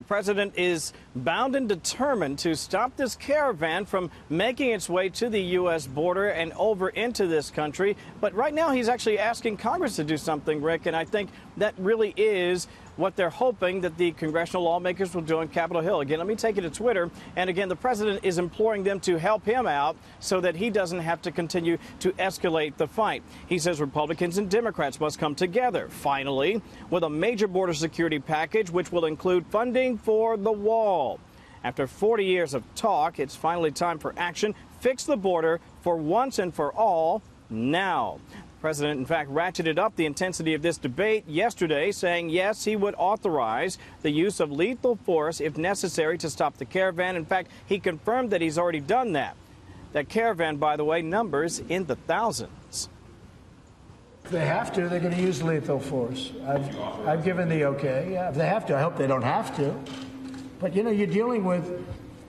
President is bound and determined to stop this caravan from making its way to the U.S. border and over into this country. But right now he's actually asking Congress to do something, Rick, and I think that really is what they're hoping that the congressional lawmakers will do on Capitol Hill. Again, let me take you to Twitter. And again, the president is imploring them to help him out so that he doesn't have to continue to escalate the fight. He says Republicans and Democrats must come together, finally, with a major border security package, which will include funding for the wall. After 40 years of talk, it's finally time for action. Fix the border for once and for all now. The president, in fact, ratcheted up the intensity of this debate yesterday, saying yes, he would authorize the use of lethal force if necessary to stop the caravan. In fact, he confirmed that he's already done that. That caravan, by the way, numbers in the thousands. If they have to, they're going to use lethal force. I've given the okay. Yeah, if they have to, I hope they don't have to. But, you know, you're dealing with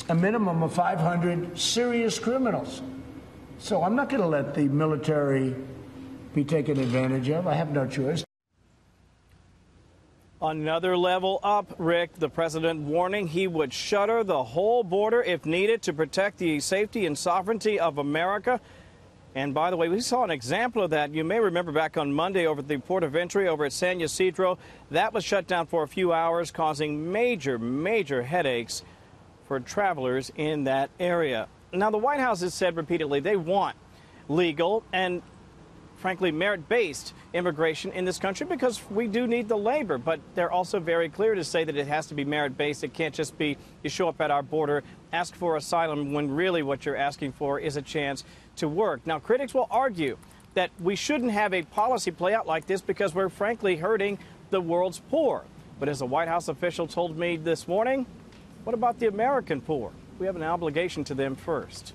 a minimum of 500 serious criminals. So I'm not going to let the military be taken advantage of. I have no choice. Another level up, Rick, the president warning he would shutter the whole border if needed to protect the safety and sovereignty of America. And by the way, we saw an example of that. You may remember back on Monday over at the port of entry over at San Ysidro. That was shut down for a few hours, causing major headaches for travelers in that area. Now, the White House has said repeatedly they want legal and, frankly, merit-based immigration in this country because we do need the labor. But they're also very clear to say that it has to be merit-based. It can't just be you show up at our border, ask for asylum, when really what you're asking for is a chance to work. Now, critics will argue that we shouldn't have a policy play out like this because we're, frankly, hurting the world's poor. But as a White House official told me this morning, what about the American poor? We have an obligation to them first.